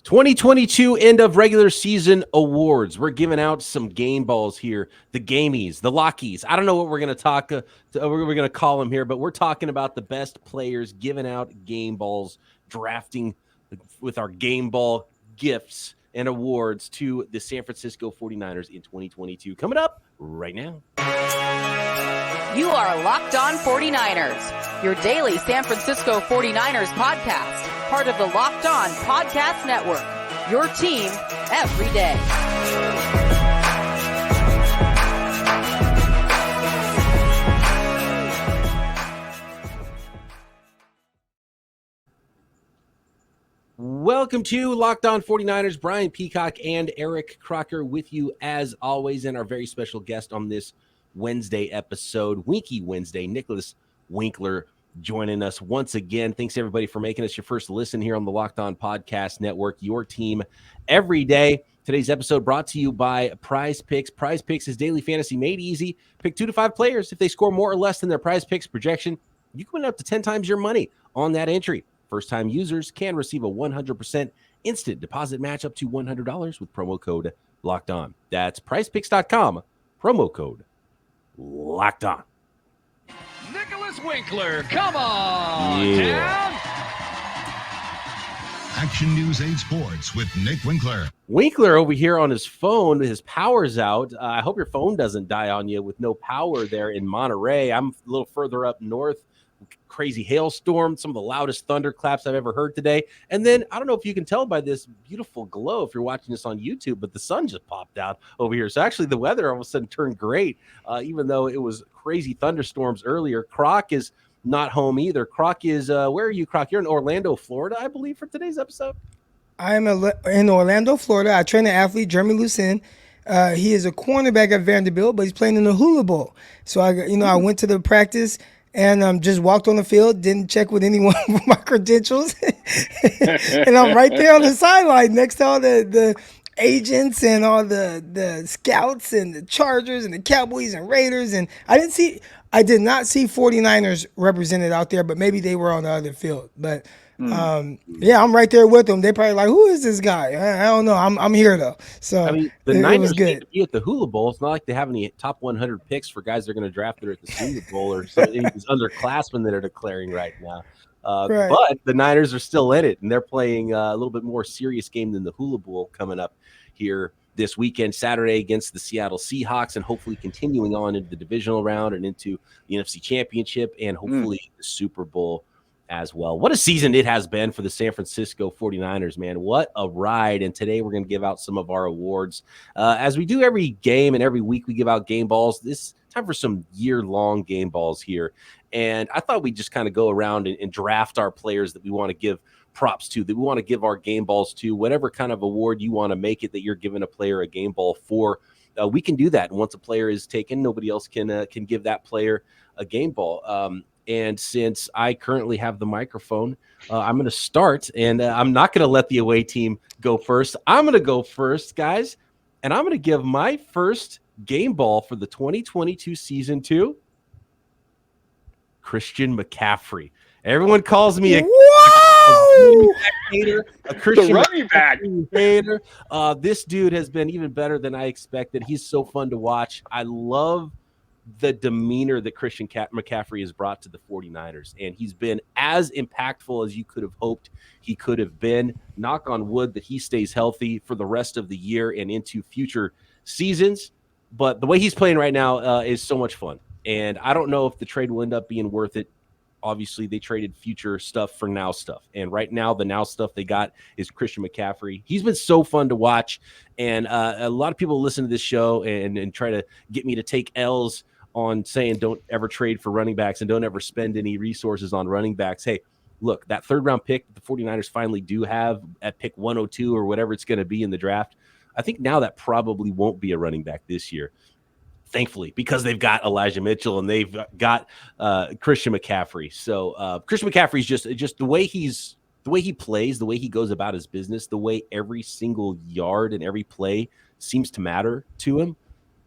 2022 end of regular season awards. We're giving out some game balls here. The gamies, the lockies. I don't know what we're going to talk. We're going to call them here, but we're talking about the best players giving out game balls, drafting with our game ball gifts and awards to the San Francisco 49ers in 2022. Coming up right now. You are Locked On 49ers, your daily San Francisco 49ers podcast, part of the Locked On Podcast Network, your team every day. Welcome to Locked On 49ers. Brian Peacock and Eric Crocker with you as always, and our very special guest on this Wednesday episode, Winky Wednesday, Nicholas Winkler, joining us once again. Thanks everybody for making us your first listen here on the Locked On Podcast Network, your team every day. Today's episode brought to you by PrizePicks. PrizePicks is daily fantasy made easy. Pick 2 to 5 players. If they score more or less than their PrizePicks projection, you can win up to 10 times your money on that entry. First-time users can receive a 100% instant deposit match up to $100 with promo code Locked On. That's PrizePicks.com, promo code Locked On. Nicholas Winkler, come on down. Action News 8 Sports with Nick Winkler. Winkler over here on his phone. His power's out. I hope your phone doesn't die on you with no power there in Monterey. I'm a little further up north. Crazy hailstorm, some of the loudest thunderclaps I've ever heard today. And then I don't know if you can tell by this beautiful glow if you're watching this on YouTube, but the sun just popped out over here. So actually the weather all of a sudden turned great, even though it was crazy thunderstorms earlier. Croc is not home either. Croc is, where are you, Croc? You're in Orlando, Florida, I believe, for today's episode. I'm in Orlando, Florida. I train an athlete, Jeremy Lucien. He is a cornerback at Vanderbilt, but he's playing in the Hula Bowl. So I went to the practice and just walked on the field, didn't check with anyone for my credentials. And I'm right there on the sideline next to all the agents and all the scouts and the Chargers and the Cowboys and Raiders. And I did not see 49ers represented out there, but maybe they were on the other field. But yeah, I'm right there with them. They probably like, who is this guy? I don't know. I'm here though. So I mean, the Niners need to be at the Hula Bowl. It's not like they have any top 100 picks for guys they're going to draft there at the Hula Bowl or some these underclassmen that are declaring right now. Right. But the Niners are still in it, and they're playing a little bit more serious game than the Hula Bowl coming up here this weekend, Saturday, against the Seattle Seahawks, and hopefully continuing on into the divisional round and into the NFC Championship and hopefully the Super Bowl as well. What a season it has been for the San Francisco 49ers, man. What a ride. And today we're going to give out some of our awards. As we do every game and every week we give out game balls, this time for some year-long game balls here. And I thought we'd just kind of go around and draft our players that we want to give props to, that we want to give our game balls to, whatever kind of award you want to make it that you're giving a player a game ball for. We can do that. And once a player is taken, nobody else can give that player a game ball. And since I currently have the microphone, I'm going to start, and I'm not going to let the away team go first. I'm going to go first, guys, and I'm going to give my first game ball for the 2022 season to Christian McCaffrey. Everyone calls me a hater, a Christian running back hater. This dude has been even better than I expected. He's so fun to watch. I love the demeanor that Christian McCaffrey has brought to the 49ers, and he's been as impactful as you could have hoped he could have been. Knock on wood that he stays healthy for the rest of the year and into future seasons. But the way he's playing right now is so much fun, and I don't know if the trade will end up being worth it. Obviously, they traded future stuff for now stuff, and right now the now stuff they got is Christian McCaffrey. He's been so fun to watch, and a lot of people listen to this show and try to get me to take L's on saying don't ever trade for running backs and don't ever spend any resources on running backs. Hey, look, that third-round pick the 49ers finally do have at pick 102 or whatever it's going to be in the draft, I think now that probably won't be a running back this year, thankfully, because they've got Elijah Mitchell and they've got Christian McCaffrey. So Christian McCaffrey's just the way he plays, the way he goes about his business, the way every single yard and every play seems to matter to him.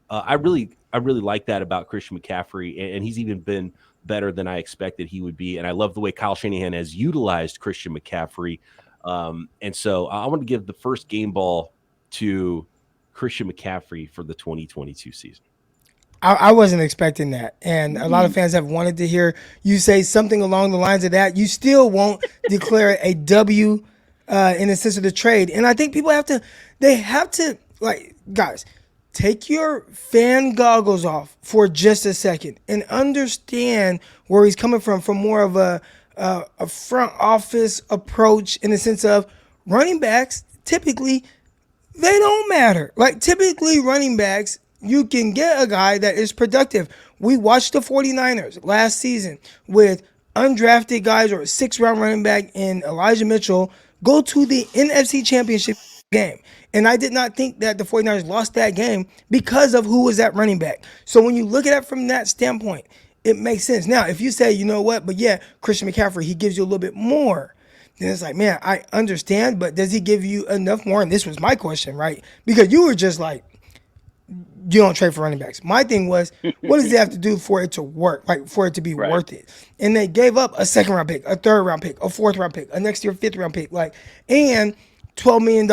I really like that about Christian McCaffrey, and he's even been better than I expected he would be. And I love the way Kyle Shanahan has utilized Christian McCaffrey And so I want to give the first game ball to Christian McCaffrey for the 2022 season. I wasn't expecting that. And a lot of fans have wanted to hear you say something along the lines of that. You still won't declare a W in the sense of the trade. And I think people have to, like, guys, take your fan goggles off for just a second and understand where he's coming from more of a front office approach in the sense of running backs, typically, they don't matter. Like, typically running backs, you can get a guy that is productive. We watched the 49ers last season with undrafted guys or a 6th-round running back in Elijah Mitchell go to the NFC Championship game. And I did not think that the 49ers lost that game because of who was at running back. So when you look at it from that standpoint, it makes sense. Now, if you say, you know what, but yeah, Christian McCaffrey, he gives you a little bit more, then it's like, man, I understand, but does he give you enough more? And this was my question, right? Because you were just like, you don't trade for running backs. My thing was, what does it have to do for it to work, like for it to be worth it? And they gave up a 2nd-round pick, a 3rd-round pick, a 4th-round pick, a next year 5th-round pick, like, and $12 million,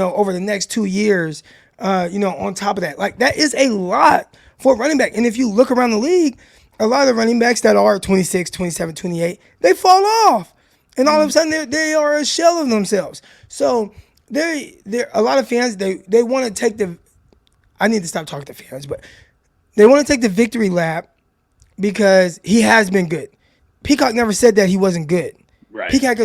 over the next 2 years, on top of that. Like, that is a lot for a running back. And if you look around the league, a lot of the running backs that are 26, 27, 28, they fall off. And all of a sudden, they are a shell of themselves. So, there a lot of fans, they want to take the, I need to stop talking to fans, but they want to take the victory lap because he has been good. Peacock never said that he wasn't good. Right. Peacock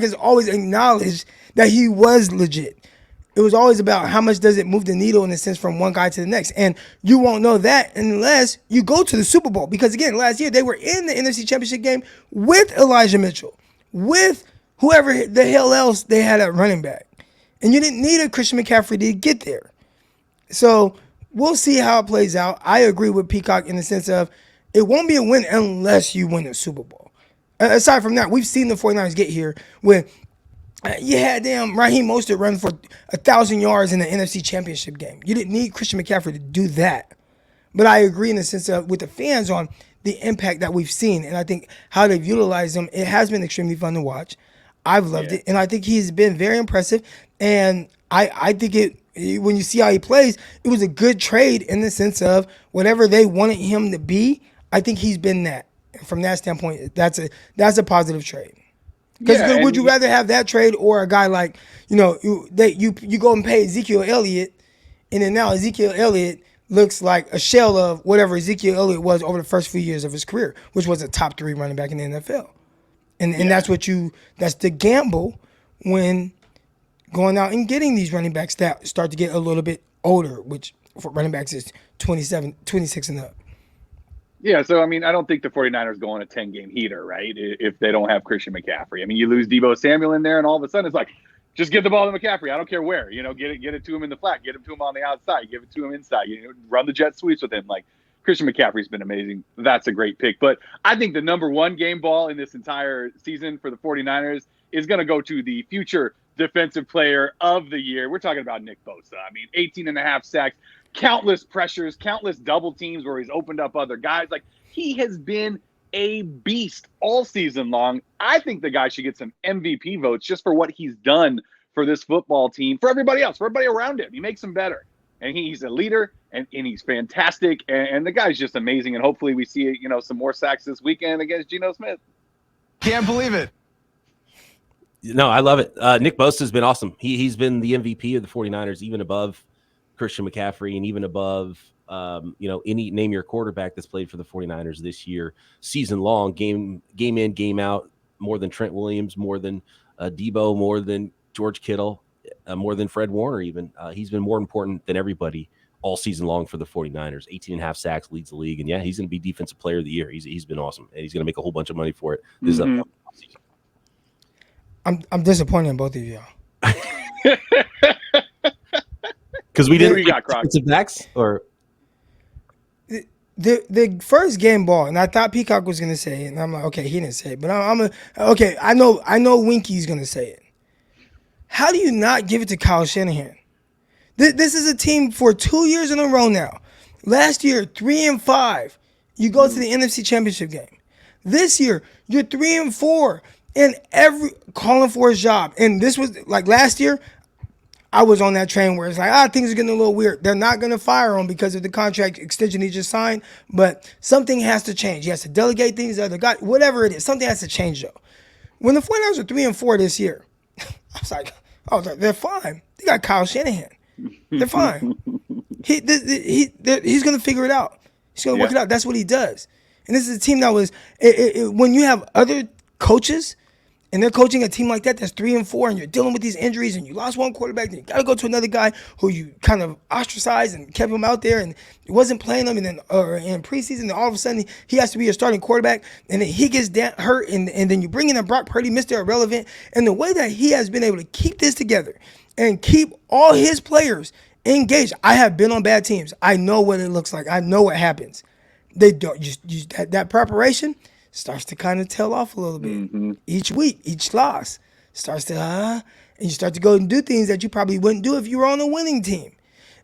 has always acknowledged that he was legit. It was always about how much does it move the needle in a sense from one guy to the next. And you won't know that unless you go to the Super Bowl. Because, again, last year they were in the NFC Championship game with Elijah Mitchell, with whoever the hell else they had at running back. And you didn't need a Christian McCaffrey to get there. So we'll see how it plays out. I agree with Peacock in the sense of it won't be a win unless you win the Super Bowl. Aside from that, we've seen the 49ers get here with you had Raheem Mostert run for 1,000 yards in the NFC Championship game. You didn't need Christian McCaffrey to do that. But I agree in the sense of with the fans on the impact that we've seen, and I think how they've utilized him, it has been extremely fun to watch. I've loved it, and I think he's been very impressive. And I think when you see how he plays, it was a good trade in the sense of whatever they wanted him to be, I think he's been that. And from that standpoint, that's a positive trade. Because would you rather have that trade or a guy like, you go and pay Ezekiel Elliott, and then now Ezekiel Elliott looks like a shell of whatever Ezekiel Elliott was over the first few years of his career, which was a top 3 running back in the NFL. And that's the gamble when going out and getting these running backs that start to get a little bit older, which for running backs is 27, 26 and up. Yeah, so, I mean, I don't think the 49ers go on a 10-game heater, right, if they don't have Christian McCaffrey. I mean, you lose Deebo Samuel in there, and all of a sudden it's like, just give the ball to McCaffrey. I don't care where. Get it to him in the flat. Get it to him on the outside. Give it to him inside. Run the jet sweeps with him. Like, Christian McCaffrey's been amazing. That's a great pick. But I think the number one game ball in this entire season for the 49ers is going to go to the future defensive player of the year. We're talking about Nick Bosa. I mean, 18.5 sacks. Countless pressures, countless double teams where he's opened up other guys. Like, he has been a beast all season long. I think the guy should get some MVP votes just for what he's done for this football team, for everybody else, for everybody around him. He makes them better. And he's a leader, and he's fantastic. And the guy's just amazing. And hopefully we see, some more sacks this weekend against Geno Smith. Can't believe it. No, I love it. Nick Bosa's been awesome. He's been the MVP of the 49ers, even above Christian McCaffrey and even above, any name your quarterback that's played for the 49ers this year, season long, game in, game out, more than Trent Williams, more than Debo, more than George Kittle, more than Fred Warner even. He's been more important than everybody all season long for the 49ers. 18.5 sacks, leads the league. And, yeah, he's going to be Defensive Player of the Year. He's been awesome, and he's going to make a whole bunch of money for it this upcoming season. I'm disappointed in both of y'all. Because we didn't got defensive backs, or the first game ball, and I thought Peacock was gonna say it, and I'm like, okay, he didn't say it, but I know Winky's gonna say it. How do you not give it to Kyle Shanahan? This is a team for 2 years in a row now. Last year, 3-5. You go to the NFC Championship game. This year, you're 3-4. and calling for his job. And this was like last year, I was on that train where it's like, things are getting a little weird. They're not going to fire him because of the contract extension he just signed, but something has to change. He has to delegate things to other guys, whatever it is. Something has to change, though. When the 49ers are 3-4 this year, I was like, they're fine. They got Kyle Shanahan. They're fine. He's going to figure it out. He's going to work it out. That's what he does. And this is a team that was when you have other coaches and they're coaching a team like that that's 3-4 and you're dealing with these injuries and you lost one quarterback, then you got to go to another guy who you kind of ostracized and kept him out there and wasn't playing him, and then in preseason, and all of a sudden he has to be your starting quarterback, and then he gets hurt, and then you bring in a Brock Purdy, Mr. Irrelevant, and the way that he has been able to keep this together and keep all his players engaged. I have been on bad teams. I know what it looks like. I know what happens. They don't that preparation starts to kind of tail off a little bit. Each week, each loss starts to, and you start to go and do things that you probably wouldn't do if you were on a winning team.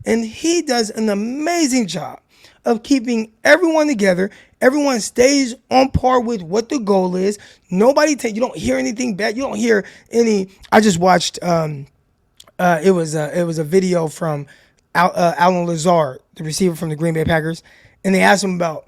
And he does an amazing job of keeping everyone together. Everyone stays on par with what the goal is. You don't hear anything bad. You don't hear any. I just watched. It was a video from Alan Lazard, the receiver from the Green Bay Packers, and they asked him about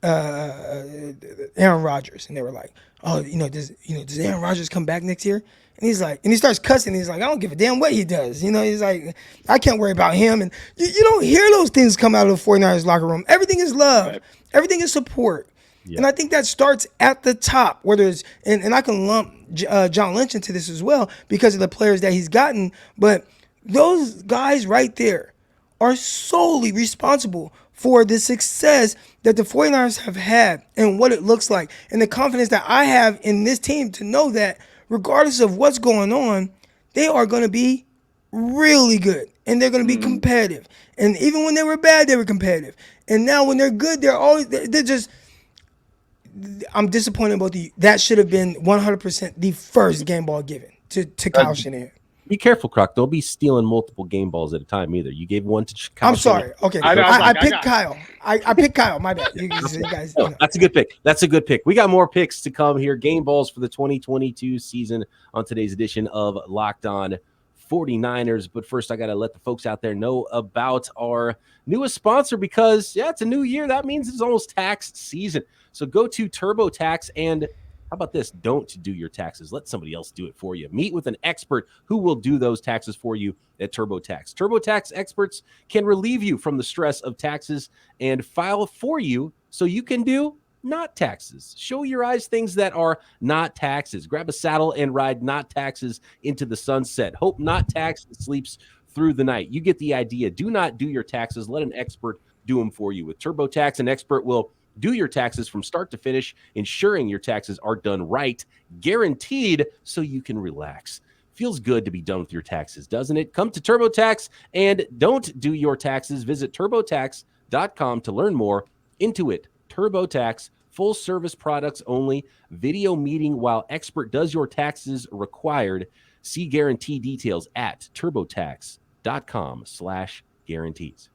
Aaron Rodgers, and they were like, does Aaron Rodgers come back next year? And he's like, and he starts cussing. He's like, I don't give a damn what he does. He's like, I can't worry about him. And you don't hear those things come out of the 49ers locker room. Everything is love. Right. Everything is support. Yeah. And I think that starts at the top, whether it's, and I can lump John Lynch into this as well because of the players that he's gotten. But those guys right there are solely responsible for the success that the 49ers have had and what it looks like, and the confidence that I have in this team to know that regardless of what's going on, they are going to be really good, and they're going to be competitive. And even when they were bad, they were competitive. And now when they're good, they're just – I'm disappointed about that should have been 100% the first game ball given to Kyle Shanahan. Be careful, Croc. Don't be stealing multiple game balls at a time either. You gave one to Kyle. I'm sorry. Okay. I picked Kyle. I picked Kyle. My bad. You guys, That's a good pick. That's a good pick. We got more picks to come here. Game balls for the 2022 season on today's edition of Locked On 49ers. But first, I got to let the folks out there know about our newest sponsor because, it's a new year. That means it's almost tax season. So go to TurboTax and how about this? Don't do your taxes. Let somebody else do it for you. Meet with an expert who will do those taxes for you at TurboTax. TurboTax experts can relieve you from the stress of taxes and file for you so you can do not taxes. Show your eyes things that are not taxes. Grab a saddle and ride not taxes into the sunset. Hope not taxes sleeps through the night. You get the idea. Do not do your taxes. Let an expert do them for you. With TurboTax, an expert will do your taxes from start to finish, ensuring your taxes are done right, guaranteed, so you can relax. Feels good to be done with your taxes, doesn't it? Come to TurboTax and don't do your taxes. Visit TurboTax.com to learn more. Intuit, TurboTax, full service products only. Video meeting while expert does your taxes required. See guarantee details at TurboTax.com/guarantees.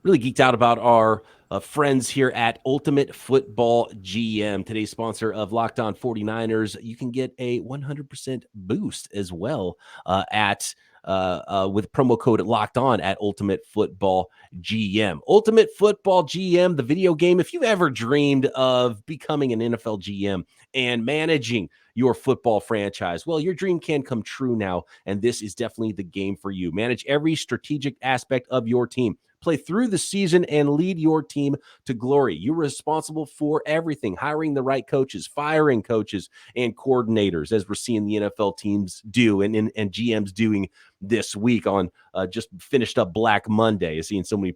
Really geeked out about our friends here at Ultimate Football GM, today's sponsor of Locked On 49ers. You can get a 100% boost as well with promo code Locked On at Ultimate Football GM. Ultimate Football GM, the video game. If you've ever dreamed of becoming an NFL GM and managing your football franchise, well, your dream can come true now, and this is definitely the game for you. Manage every strategic aspect of your team. Play through the season and lead your team to glory. You're responsible for everything, hiring the right coaches, firing coaches and coordinators, as we're seeing the NFL teams do and GMs doing this week on just finished up Black Monday, seeing so many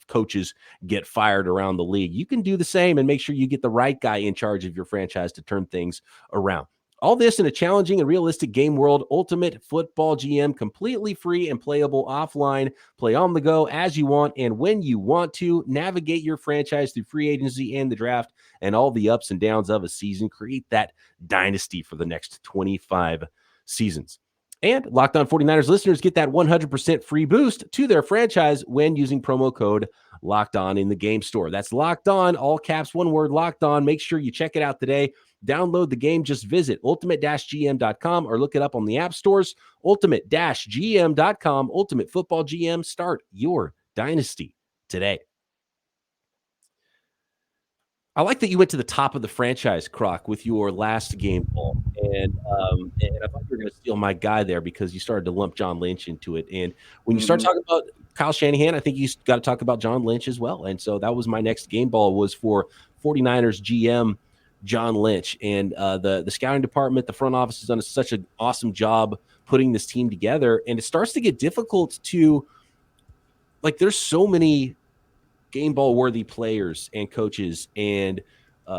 coaches get fired around the league. You can do the same and make sure you get the right guy in charge of your franchise to turn things around. All this in a challenging and realistic game world. Ultimate Football GM, completely free and playable offline. Play on the go as you want and when you want to. Navigate your franchise through free agency and the draft and all the ups and downs of a season. Create that dynasty for the next 25 seasons. And Locked On 49ers listeners get that 100% free boost to their franchise when using promo code Locked On in the game store. That's Locked On, all caps, one word, Locked On. Make sure you check it out today. download the game. Just visit ultimate-gm.com or look it up on the app stores. Ultimate-gm.com, Ultimate Football GM. Start your dynasty today. I like that you went to the top of the franchise, Croc, with your last game ball. And I thought you were going to steal my guy there because you started to lump John Lynch into it. And when you start talking about Kyle Shanahan, I think you got to talk about John Lynch as well. And so that was my next game ball, was for 49ers GM John Lynch. And the scouting department, the front office has done such an awesome job putting this team together. And it starts to get difficult to, like, there's so many game ball worthy players and coaches and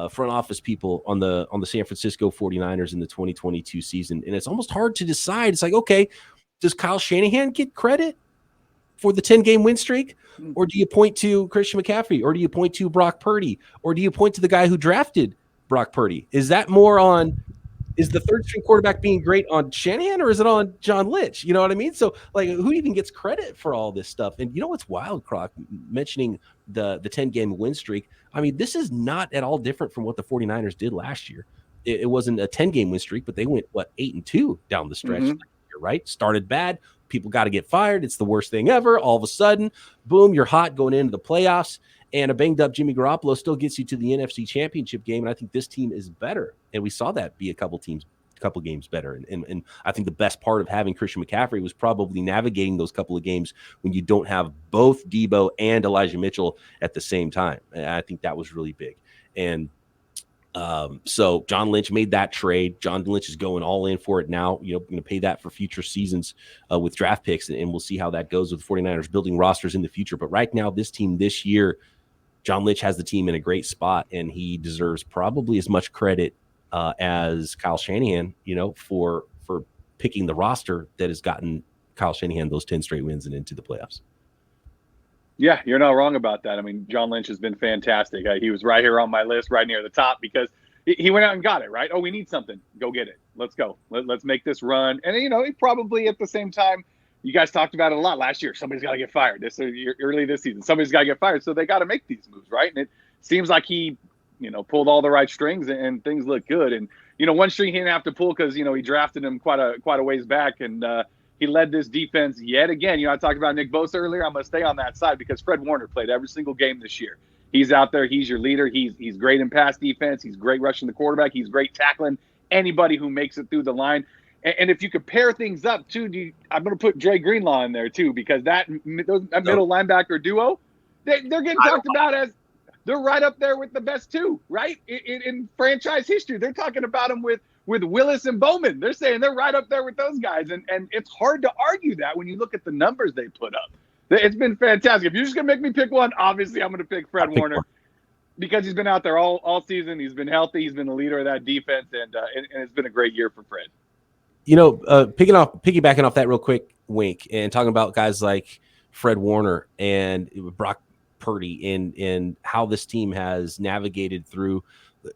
front office people on the San Francisco 49ers in the 2022 season. And it's almost hard to decide. It's like, okay, does Kyle Shanahan get credit for the 10-game win streak? Or do you point to Christian McCaffrey? Or do you point to Brock Purdy? Or do you point to the guy who drafted Brock Purdy? Is that more on, is the third string quarterback being great on Shanahan, or is it on John Lynch? You know what I mean? So, like, who even gets credit for all this stuff? And you know what's wild, Croc, mentioning the 10-game win streak? I mean, this is not at all different from what the 49ers did last year. It wasn't a 10-game win streak, but they went, 8-2 down the stretch. Right? Started bad. People got to get fired. It's the worst thing ever. All of a sudden, boom, you're hot going into the playoffs. And a banged-up Jimmy Garoppolo still gets you to the NFC Championship game, and I think this team is better. And we saw that be a couple games better. And I think the best part of having Christian McCaffrey was probably navigating those couple of games when you don't have both Debo and Elijah Mitchell at the same time. And I think that was really big. And so John Lynch made that trade. John Lynch is going all in for it now. You know, going to pay that for future seasons with draft picks, and we'll see how that goes with the 49ers building rosters in the future. But right now, this team this year, John Lynch has the team in a great spot, and he deserves probably as much credit as Kyle Shanahan, you know, for picking the roster that has gotten Kyle Shanahan those 10 straight wins and into the playoffs. Yeah, you're not wrong about that. I mean, John Lynch has been fantastic. He was right here on my list, right near the top, because he went out and got it, right? Oh, we need something. Go get it. Let's go. Let's make this run. And, you know, he probably at the same time, you guys talked about it a lot last year. Somebody's got to get fired. Early this season, somebody's got to get fired. So they got to make these moves, right? And it seems like he, you know, pulled all the right strings and things look good. And, you know, one string he didn't have to pull because, you know, he drafted him quite a ways back. And he led this defense yet again. You know, I talked about Nick Bosa earlier. I'm going to stay on that side because Fred Warner played every single game this year. He's out there. He's your leader. He's great in pass defense. He's great rushing the quarterback. He's great tackling anybody who makes it through the line. And if you compare things up, too, I'm going to put Dre Greenlaw in there, too, because that middle linebacker duo, they're getting talked about as they're right up there with the best two, right? In franchise history. They're talking about them with Willis and Bowman. They're saying they're right up there with those guys. And it's hard to argue that when you look at the numbers they put up. It's been fantastic. If you're just going to make me pick one, obviously I'm going to pick Fred Warner because he's been out there all season. He's been healthy. He's been the leader of that defense, and it's been a great year for Fred. You know, piggybacking off that real quick, Wink, and talking about guys like Fred Warner and Brock Purdy and how this team has navigated through,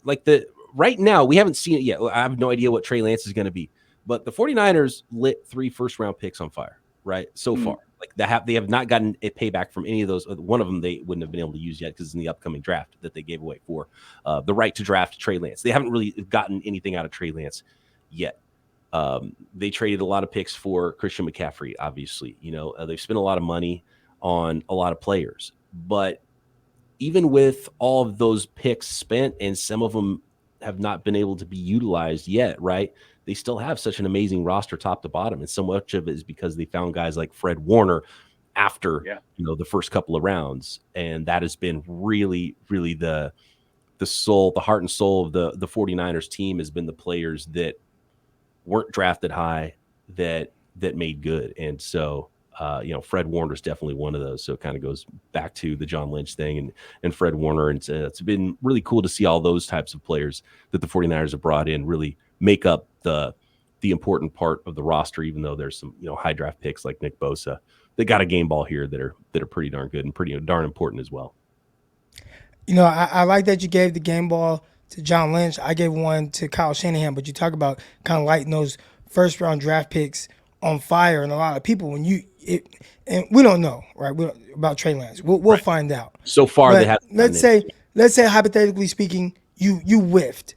like, right now, we haven't seen it yet. I have no idea what Trey Lance is going to be, but the 49ers lit 3 first-round picks on fire, right, so far. Like, they have not gotten a payback from any of those. One of them they wouldn't have been able to use yet because it's in the upcoming draft that they gave away for the right to draft Trey Lance. They haven't really gotten anything out of Trey Lance yet. They traded a lot of picks for Christian McCaffrey, obviously. You know, they've spent a lot of money on a lot of players. But even with all of those picks spent, and some of them have not been able to be utilized yet, right? They still have such an amazing roster top to bottom. And so much of it is because they found guys like Fred Warner after, you know, the first couple of rounds. And that has been really, really the soul, the heart and soul of the 49ers team has been the players that weren't drafted high that made good. And so, you know, Fred Warner is definitely one of those. So it kind of goes back to the John Lynch thing and Fred Warner. And it's been really cool to see all those types of players that the 49ers have brought in really make up the important part of the roster, even though there's some, you know, high draft picks like Nick Bosa. They got a game ball here that are pretty darn good and pretty darn important as well. You know, I like that you gave the game ball to John Lynch. I gave one to Kyle Shanahan, but you talk about kind of lighting those first round draft picks on fire, and a lot of people and we don't know, right? About Trey Lance. We'll find out. So far, but they have. Let's say hypothetically speaking, you whiffed.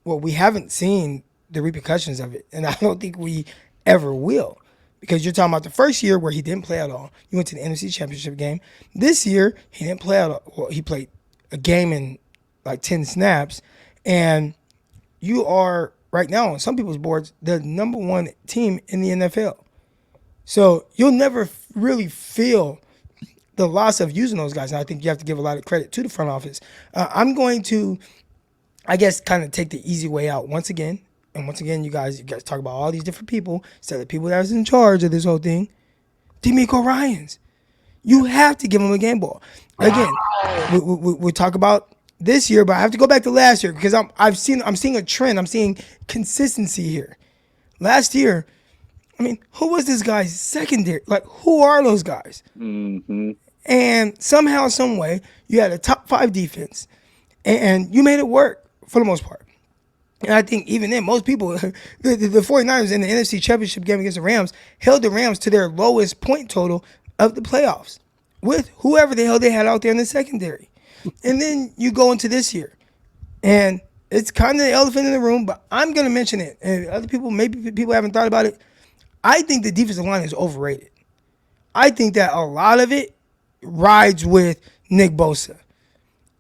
well, we haven't seen the repercussions of it, and I don't think we ever will. Because you're talking about the first year where he didn't play at all. You went to the NFC Championship game. This year, he didn't play at all. Well, he played a game in like 10 snaps. And you are, right now, on some people's boards, the number one team in the NFL. So you'll never really feel the loss of using those guys. And I think you have to give a lot of credit to the front office. I'm going to, I guess, kind of take the easy way out once again. And once again, you guys talk about all these different people instead of the people that was in charge of this whole thing. DeMeco Ryans. You have to give him a game ball. Again, we talk about this year, but I have to go back to last year because I'm seeing a trend. I'm seeing consistency here. Last year, I mean, who was this guy's secondary? Like, who are those guys? Mm-hmm. And somehow, some way, you had a top 5 defense, and you made it work for the most part. And I think even then, most people, the 49ers in the NFC Championship game against the Rams held the Rams to their lowest point total of the playoffs with whoever the hell they had out there in the secondary. And then you go into this year, and it's kind of the elephant in the room, but I'm going to mention it. And other people, maybe people haven't thought about it. I think the defensive line is overrated. I think that a lot of it rides with Nick Bosa.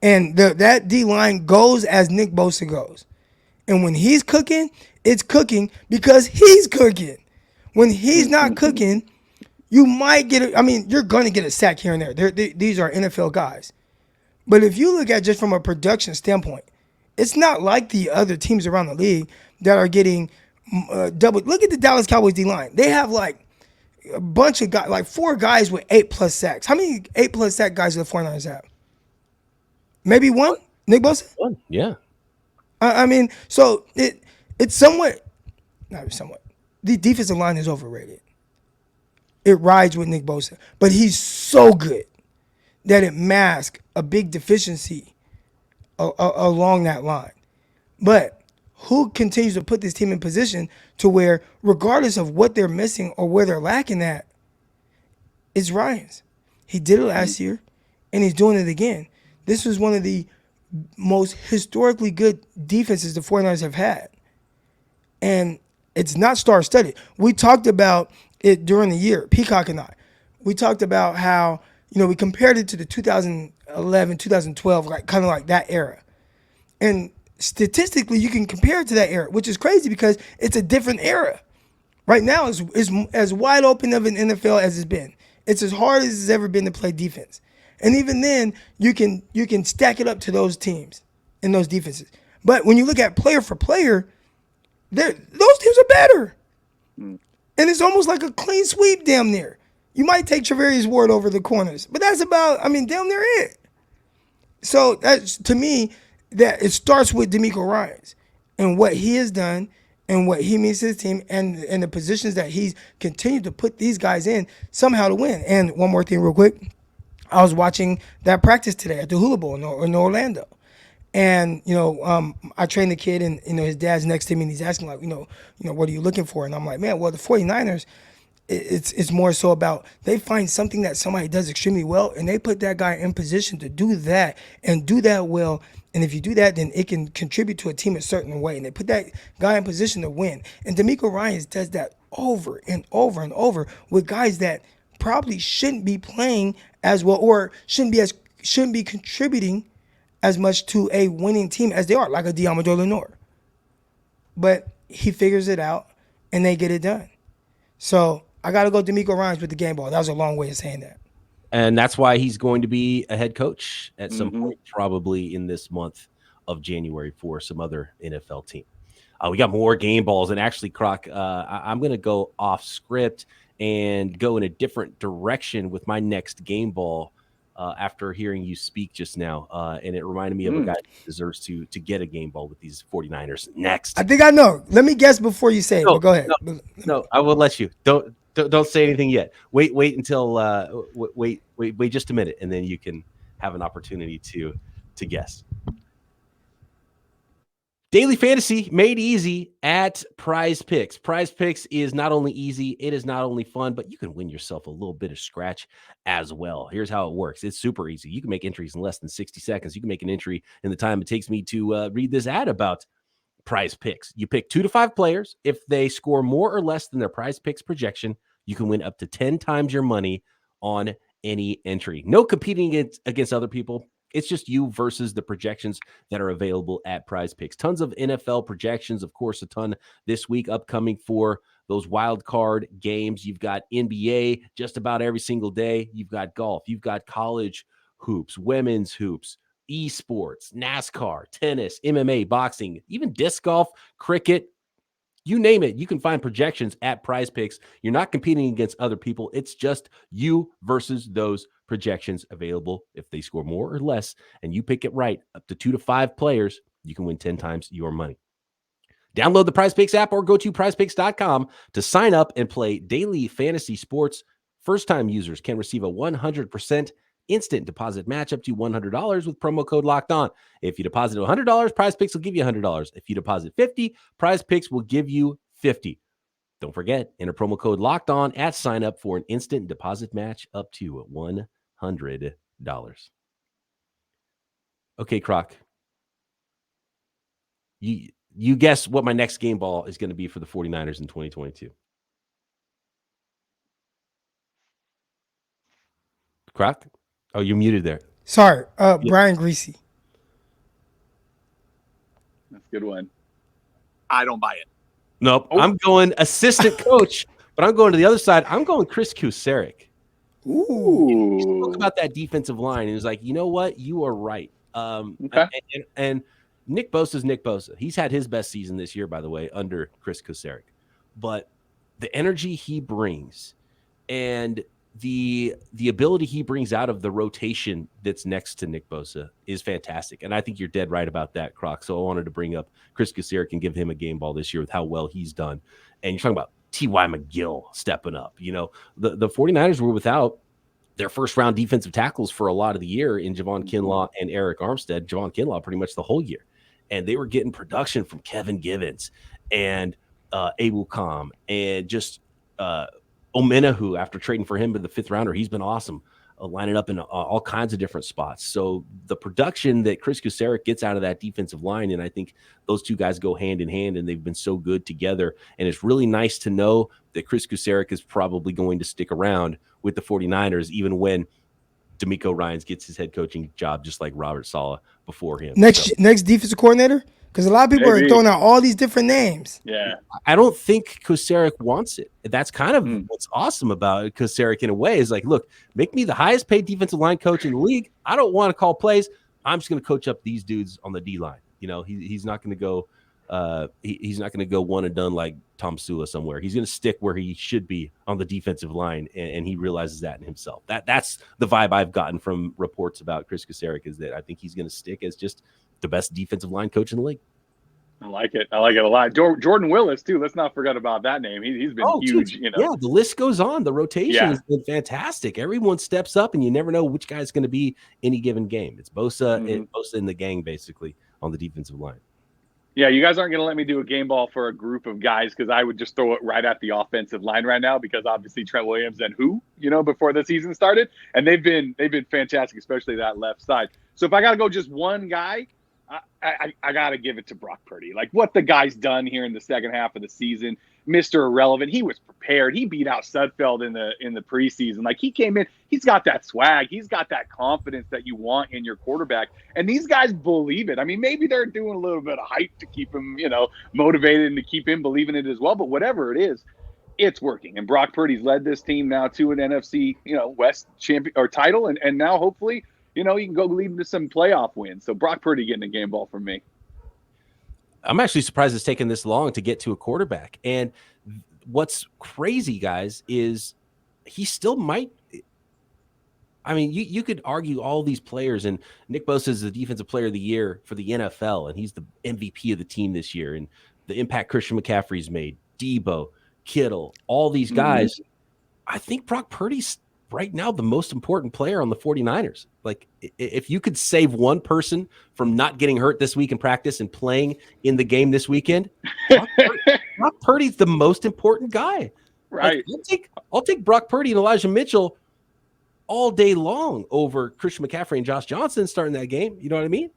And that D-line goes as Nick Bosa goes. And when he's cooking, it's cooking because he's cooking. When he's not cooking, you might get you're going to get a sack here and there. These are NFL guys. But if you look at just from a production standpoint, it's not like the other teams around the league that are getting double. Look at the Dallas Cowboys D-line. They have like a bunch of guys, like 4 guys with 8+ sacks. How many 8+ sack guys do the 49ers have? Maybe 1? Nick Bosa? 1, yeah. So it's somewhat, not somewhat. The defensive line is overrated. It rides with Nick Bosa, but he's so good that it masks a big deficiency along that line. But who continues to put this team in position to where, regardless of what they're missing or where they're lacking at, it's Ryans. He did it last year, and he's doing it again. This was one of the most historically good defenses the 49ers have had. And it's not star-studded. We talked about it during the year, Peacock and I. We talked about how, we compared it to the 2011, 2012, like kind of like that era. And statistically, you can compare it to that era, which is crazy because it's a different era. Right now, it's as wide open of an NFL as it's been. It's as hard as it's ever been to play defense. And even then, you can stack it up to those teams and those defenses. But when you look at player for player, those teams are better. And it's almost like a clean sweep damn near. You might take Travarius Ward over the corners, but that's about, damn near it. So that's, to me, that it starts with DeMeco Ryans and what he has done and what he means to his team and the positions that he's continued to put these guys in somehow to win. And one more thing real quick. I was watching that practice today at the Hula Bowl in Orlando. And, I trained the kid and, his dad's next to me and he's asking like, what are you looking for? And I'm like, man, well, the 49ers, it's more so about they find something that somebody does extremely well and they put that guy in position to do that and do that well. And if you do that, then it can contribute to a team a certain way. And they put that guy in position to win. And DeMeco Ryans does that over and over and over with guys that probably shouldn't be playing as well or shouldn't be contributing as much to a winning team as they are, like a Diamador Lenore. But he figures it out, and they get it done. So I got to go DeMeco Ryans with the game ball. That was a long way of saying that. And that's why he's going to be a head coach at some point, probably in this month of January for some other NFL team. We got more game balls. And actually, Croc, I'm going to go off script and go in a different direction with my next game ball after hearing you speak just now. And it reminded me of a guy who deserves to get a game ball with these 49ers next. I think I know. Let me guess before you say it, but go ahead. No, I will let you. Don't say anything yet. Wait until wait just a minute, and then you can have an opportunity to guess. Daily fantasy made easy at PrizePicks. PrizePicks is not only easy, it is not only fun, but you can win yourself a little bit of scratch as well. Here's how it works. It's super easy. You can make entries in less than 60 seconds. You can make an entry in the time it takes me to read this ad about PrizePicks. You pick 2 to 5 players. If they score more or less than their PrizePicks projection, you can win up to 10 times your money on any entry. No competing against other people. It's just you versus the projections that are available at PrizePicks. Tons of NFL projections, of course, a ton this week upcoming for those wild card games. You've got NBA just about every single day. You've got golf. You've got college hoops, women's hoops, esports, NASCAR, tennis, MMA, boxing, even disc golf, cricket. You name it, you can find projections at PrizePicks. You're not competing against other people. It's just you versus those projections available. If they score more or less and you pick it right, up to 2 to 5 players, you can win 10 times your money. Download the PrizePicks app or go to prizepicks.com to sign up and play daily fantasy sports. First-time users can receive a 100% instant deposit match up to $100 with promo code Locked On. If you deposit $100, PrizePicks will give you $100. If you deposit $50, PrizePicks will give you $50. Don't forget, enter promo code Locked On at sign up for an instant deposit match up to $100. Okay, Croc. You guess what my next game ball is going to be for the 49ers in 2022. Croc? Oh, you're muted there. Sorry, Brian Greasy. That's a good one. I don't buy it. Nope. Oh. I'm going assistant coach, but I'm going to the other side. I'm going Chris Kusarek. Ooh. He spoke about that defensive line, and he was like, you know what? You are right. Okay. And Nick Bosa's Nick Bosa. He's had his best season this year, by the way, under Chris Kusarek. But the energy he brings and the ability he brings out of the rotation that's next to Nick Bosa is fantastic. And I think you're dead right about that, Croc. So I wanted to bring up Chris Kusarek and give him a game ball this year with how well he's done. And you're talking about T.Y. McGill stepping up. You know, the 49ers were without their first-round defensive tackles for a lot of the year in Javon Kinlaw and Eric Armstead. Javon Kinlaw pretty much the whole year. And they were getting production from Kevin Givens and Abu Kam and just Omenahu after trading for him in the 5th rounder. He's been awesome, lining up in all kinds of different spots. So the production that Chris Kusarek gets out of that defensive line, and I think those two guys go hand in hand, and they've been so good together. And it's really nice to know that Chris Kusarek is probably going to stick around with the 49ers, even when D'Amico Ryans gets his head coaching job, just like Robert Saleh before him. Next defensive coordinator? Because a lot of people are throwing out all these different names. Yeah. I don't think Kusarek wants it. That's kind of what's awesome about Kusarek in a way is like, look, make me the highest paid defensive line coach in the league. I don't want to call plays. I'm just going to coach up these dudes on the D line. You know, he's not going to go. He's not going to go one and done like Tom Sula somewhere. He's going to stick where he should be on the defensive line, and he realizes that in himself. That's the vibe I've gotten from reports about Chris Kusarek, is that I think he's going to stick as just the best defensive line coach in the league. I like it. I like it a lot. Jordan Willis, too. Let's not forget about that name. He's been huge. Dude, you know. Yeah, the list goes on. The rotation has been fantastic. Everyone steps up, and you never know which guy's going to be any given game. It's Bosa and the gang, basically, on the defensive line. Yeah, you guys aren't going to let me do a game ball for a group of guys because I would just throw it right at the offensive line right now because obviously Trent Williams and before the season started. And they've been fantastic, especially that left side. So if I got to go just one guy, I got to give it to Brock Purdy. Like what the guy's done here in the second half of the season, Mr. Irrelevant. He was prepared. He beat out Sudfeld in the preseason. Like he came in, he's got that swag. He's got that confidence that you want in your quarterback. And these guys believe it. I mean, maybe they're doing a little bit of hype to keep him, motivated and to keep him believing it as well. But whatever it is, it's working. And Brock Purdy's led this team now to an NFC, West champion or title. And now hopefully, he can go lead to some playoff wins. So Brock Purdy getting a game ball from me. I'm actually surprised it's taken this long to get to a quarterback. And what's crazy, guys, is he still might. I mean, you could argue all these players, and Nick Bosa is the defensive player of the year for the NFL, and he's the MVP of the team this year, and the impact Christian McCaffrey's made, Debo, Kittle, all these guys. I think Brock Purdy's right now the most important player on the 49ers. Like, if you could save one person from not getting hurt this week in practice and playing in the game this weekend, Brock Purdy's the most important guy. Right. Like, I'll take Brock Purdy and Elijah Mitchell all day long over Christian McCaffrey and Josh Johnson starting that game. You know what I mean?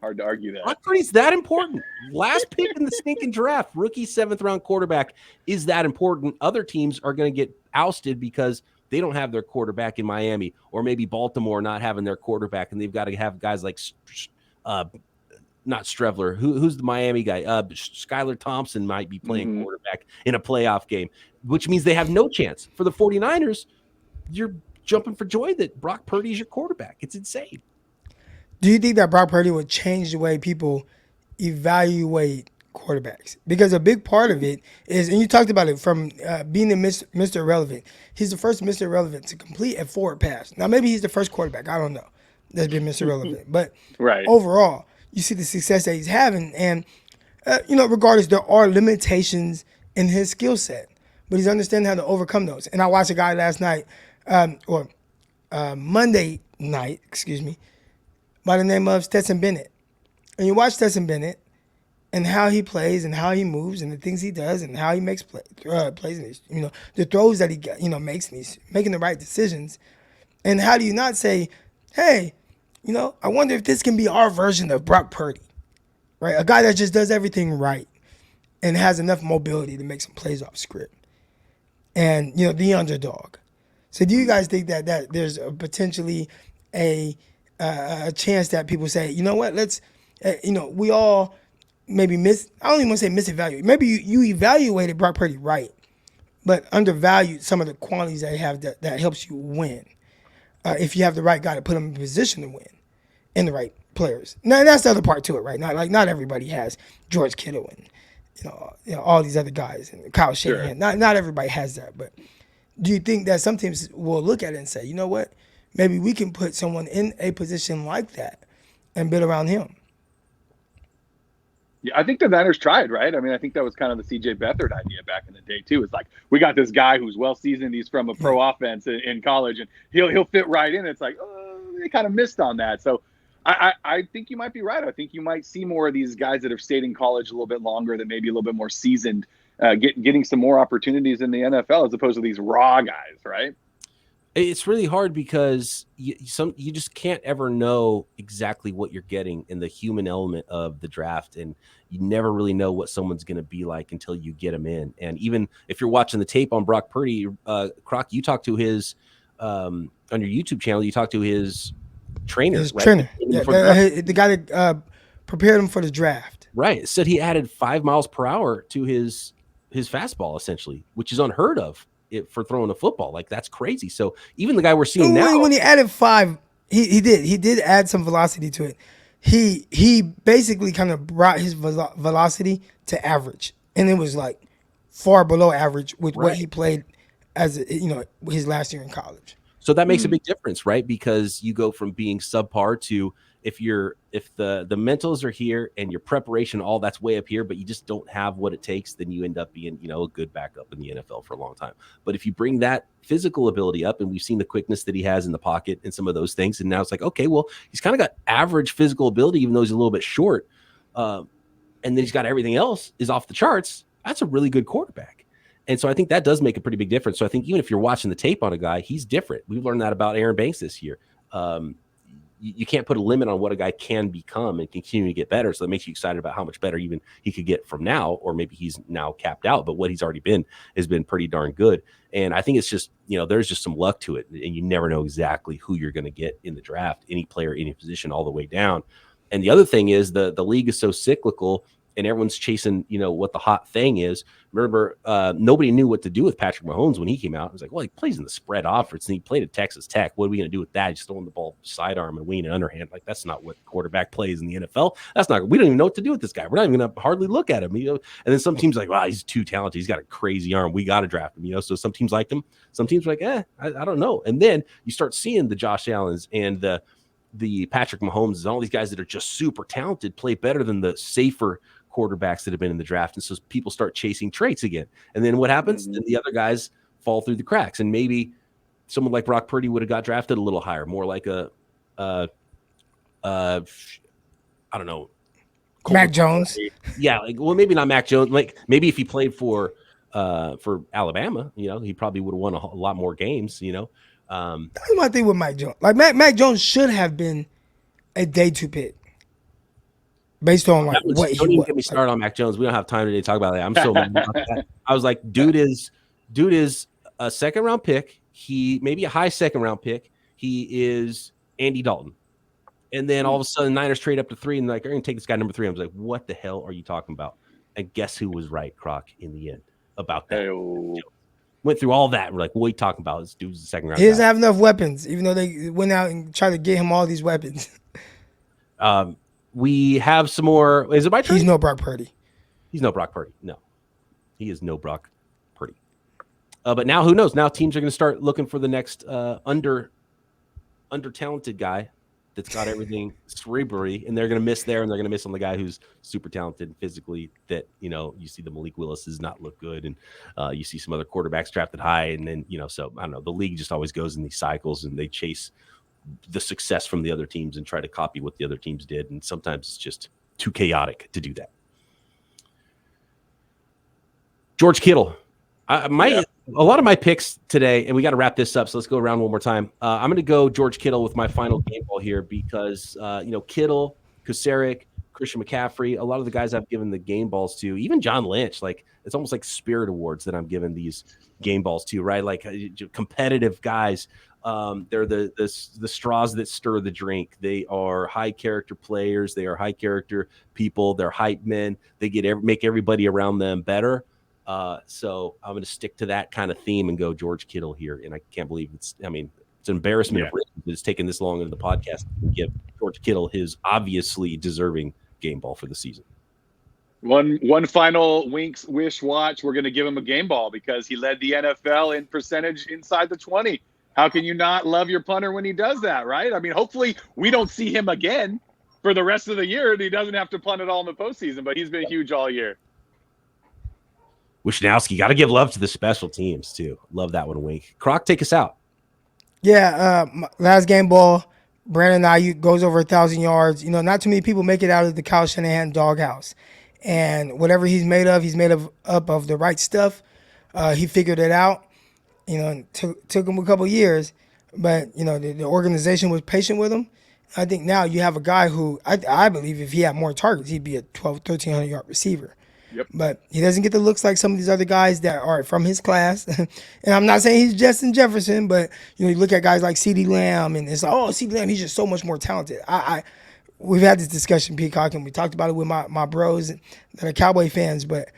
Hard to argue that. Brock Purdy's that important. Last pick in the stinking draft, rookie 7th-round quarterback is that important. Other teams are going to get ousted because they don't have their quarterback in Miami, or maybe Baltimore not having their quarterback, and they've got to have guys like not Strevler. Who's the Miami guy? Skylar Thompson might be playing quarterback in a playoff game, which means they have no chance. For the 49ers, you're jumping for joy that Brock Purdy is your quarterback. It's insane. Do you think that Brock Purdy would change the way people evaluate quarterbacks? Because a big part of it is, and you talked about it, from being the Mr. Irrelevant. He's the first Mr. Irrelevant to complete a forward pass. Now, maybe he's the first quarterback. I don't know. That's been Mr. Irrelevant. But overall, you see the success that he's having. And, regardless, there are limitations in his skill set. But he's understanding how to overcome those. And I watched a guy last night, Monday night, by the name of Stetson Bennett. And you watch Stetson Bennett and how he plays and how he moves and the things he does and how he makes plays and the throws that he makes, and he's making the right decisions. And how do you not say, hey, I wonder if this can be our version of Brock Purdy, right? A guy that just does everything right and has enough mobility to make some plays off script. And, the underdog. So do you guys think that there's potentially a chance that people say, you know what, let's, we all maybe I don't even want to say misevaluate. Maybe you evaluated Brock Purdy right, but undervalued some of the qualities that he have that helps you win. If you have the right guy to put him in position to win, and the right players. Now that's the other part to it, right? Not everybody has George Kittle and all these other guys and Kyle Shanahan. Sure. Not everybody has that, but do you think that some teams will look at it and say, you know what, maybe we can put someone in a position like that and build around him? Yeah, I think the Niners tried, right? I mean, I think that was kind of the C.J. Beathard idea back in the day too. It's like, we got this guy who's well seasoned. He's from a pro offense in college, and he'll fit right in. It's like, they kind of missed on that. So I think you might be right. I think you might see more of these guys that have stayed in college a little bit longer, that maybe a little bit more seasoned, getting some more opportunities in the NFL as opposed to these raw guys, right? It's really hard because you just can't ever know exactly what you're getting in the human element of the draft, and you never really know what someone's going to be like until you get them in. And even if you're watching the tape on Brock Purdy, Croc, you talk to his on your YouTube channel, you talk to his trainer, his right? trainer, the guy that prepared him for the draft. Right, said he added 5 miles per hour to his fastball, essentially, which is unheard of for throwing a football. Like, that's crazy. So even the guy we're seeing now, when he added 5, he did add some velocity to it. He basically kind of brought his velocity to average, and it was like far below average with what he played as his last year in college. So that makes a big difference, right? Because you go from being subpar to, if the mentals are here and your preparation, all that's way up here, but you just don't have what it takes, then you end up being, a good backup in the NFL for a long time. But if you bring that physical ability up, and we've seen the quickness that he has in the pocket and some of those things, and now it's like, okay, well, he's kind of got average physical ability, even though he's a little bit short. And then he's got everything else is off the charts. That's a really good quarterback. And so I think that does make a pretty big difference. So I think even if you're watching the tape on a guy, he's different. We've learned that about Aaron Banks this year. You can't put a limit on what a guy can become and continue to get better. So that makes you excited about how much better even he could get from now, or maybe he's now capped out, but what he's already been has been pretty darn good. And I think it's just, there's just some luck to it, and you never know exactly who you're going to get in the draft, any player, any position, all the way down. And the other thing is the league is so cyclical, and everyone's chasing, what the hot thing is. Remember, nobody knew what to do with Patrick Mahomes when he came out. It was like, well, he plays in the spread offense, and he played at Texas Tech. What are we going to do with that? Just throwing the ball sidearm and winging an underhand. Like, that's not what quarterback plays in the NFL. We don't even know what to do with this guy. We're not even going to hardly look at him. And then some teams are like, wow, he's too talented. He's got a crazy arm. We got to draft him. So some teams liked him. Some teams are like, I don't know. And then you start seeing the Josh Allens and the Patrick Mahomes and all these guys that are just super talented play better than the safer quarterbacks that have been in the draft. And so people start chasing traits again. And then what happens? Then the other guys fall through the cracks. And maybe someone like Brock Purdy would have got drafted a little higher, more like I don't know, Mac Jones. Yeah. Maybe not Mac Jones. Like, maybe if he played for Alabama, he probably would have won a lot more games, That's my thing with Mac Jones. Like, Mac Jones should have been a day 2 pick. based on like what Don't he even was. get me started on Mac Jones. We don't have time today to talk about that. I'm so mad about that. I was like, dude is a second round pick. He maybe a high second round pick. He is Andy Dalton. And then all of a sudden, Niners trade up to 3 and like, I'm going to take this guy number 3. I was like, what the hell are you talking about? And guess who was right, Croc, in the end about that? Hey-o. Went through all that. We're like, what are you talking about? This dude's the second round. He doesn't have enough weapons, even though they went out and tried to get him all these weapons. We have some more. Is it my turn? He's no Brock Purdy. He's no Brock Purdy. No, he is no Brock Purdy. But now, who knows? Now teams are going to start looking for the next under talented guy that's got everything cerebrally, and they're going to miss there, and they're going to miss on the guy who's super talented physically. That you see the Malik Willis does not look good, and you see some other quarterbacks drafted high, and then so I don't know. The league just always goes in these cycles, and they chase the success from the other teams and try to copy what the other teams did, and sometimes it's just too chaotic to do that. George Kittle, a lot of my picks today, and we got to wrap this up, so let's go around one more time. I'm going to go George Kittle with my final game ball here because Kittle, Kusarik, Christian McCaffrey, a lot of the guys I've given the game balls to, even John Lynch, like it's almost like Spirit Awards that I'm giving these game balls to, right? Like competitive guys. They're the straws that stir the drink. They are high character players. They are high character people. They're hype men. They make everybody around them better. So I'm going to stick to that kind of theme and go George Kittle here. And I can't believe it's an embarrassment of riches that it's taken this long into the podcast to give George Kittle his obviously deserving game ball for the season. One final wish watch. We're going to give him a game ball because he led the NFL in percentage inside the 20. How can you not love your punter when he does that, right? I mean, hopefully we don't see him again for the rest of the year and he doesn't have to punt it all in the postseason, but he's been huge all year. Wishnowski, got to give love to the special teams too. Love that one, Wink. Croc, take us out. Yeah, last game ball, Brandon Ayuk goes over 1,000 yards. Not too many people make it out of the Kyle Shanahan doghouse. And whatever he's made of the right stuff. He figured it out. Took him a couple of years, but the organization was patient with him. I think now you have a guy who I believe if he had more targets, he'd be a 1,300 yard receiver. Yep. But he doesn't get the looks like some of these other guys that are from his class. And I'm not saying he's Justin Jefferson, but you look at guys like CeeDee Lamb, and it's like, oh, CeeDee Lamb, he's just so much more talented. We've had this discussion, Peacock, and we talked about it with my bros that are Cowboy fans. But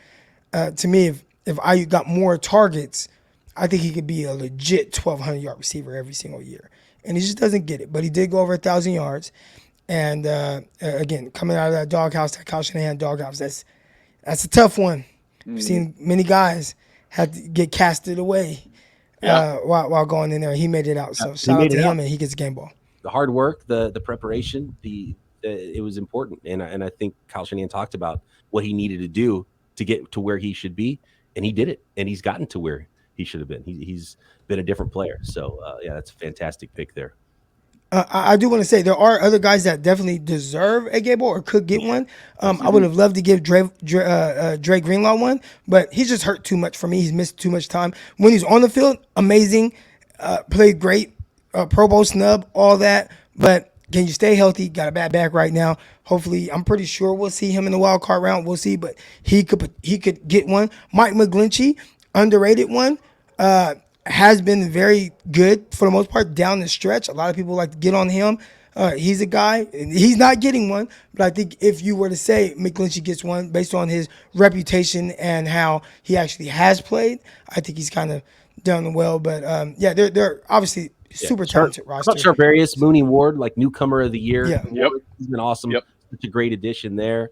to me, if Ayuk got more targets, I think he could be a legit 1,200 yard receiver every single year. And he just doesn't get it. But he did go over 1,000 yards. And again, coming out of that doghouse, that Kyle Shanahan doghouse, that's a tough one. Mm-hmm. I've seen many guys had to get casted away while going in there. He made it out. So shout out to him, and he gets a game ball. The hard work, the preparation, it was important. And I think Kyle Shanahan talked about what he needed to do to get to where he should be. And he did it. And he's gotten to where he should have been. He's been a different player. So, that's a fantastic pick there. I do want to say there are other guys that definitely deserve a game ball or could get one. I would have loved to give Dre Greenlaw one, but he's just hurt too much for me. He's missed too much time. When he's on the field, amazing, played great, Pro Bowl snub, all that. But can you stay healthy? Got a bad back right now. Hopefully, I'm pretty sure we'll see him in the wild card round. We'll see, but he could get one. Mike McGlinchey, underrated one. Has been very good for the most part down the stretch. A lot of people like to get on him. He's a guy. He's not getting one, but I think if you were to say McGlinchey gets one based on his reputation and how he actually has played, I think he's kind of done well. But they're obviously super talented roster. Charvarius, Mooney Ward, like newcomer of the year. Yeah. Yep. He's been awesome. Yep. Such a great addition there.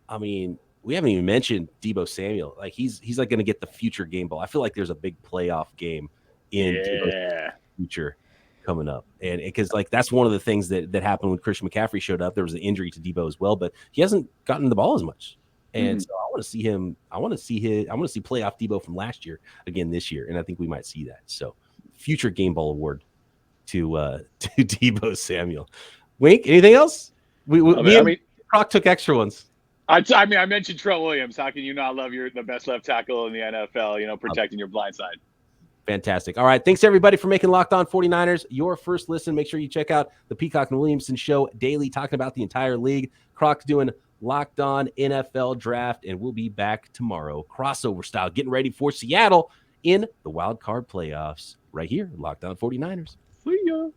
I mean, we haven't even mentioned Deebo Samuel. Like he's like going to get the future game ball. I feel like there's a big playoff game in Deebo's future coming up. And because like that's one of the things that happened when Christian McCaffrey showed up. There was an injury to Deebo as well, but he hasn't gotten the ball as much. And so I want to see him. I want to see playoff Deebo from last year again this year, and I think we might see that. So future game ball award to Deebo Samuel. Wink, anything else? Croc took extra ones. I mentioned Trent Williams. How can you not love the best left tackle in the NFL, protecting your blind side? Fantastic. All right. Thanks, everybody, for making Locked On 49ers your first listen. Make sure you check out the Peacock and Williamson Show daily, talking about the entire league. Croc doing Locked On NFL Draft, and we'll be back tomorrow, crossover style, getting ready for Seattle in the wild card playoffs right here, Locked On 49ers. See ya.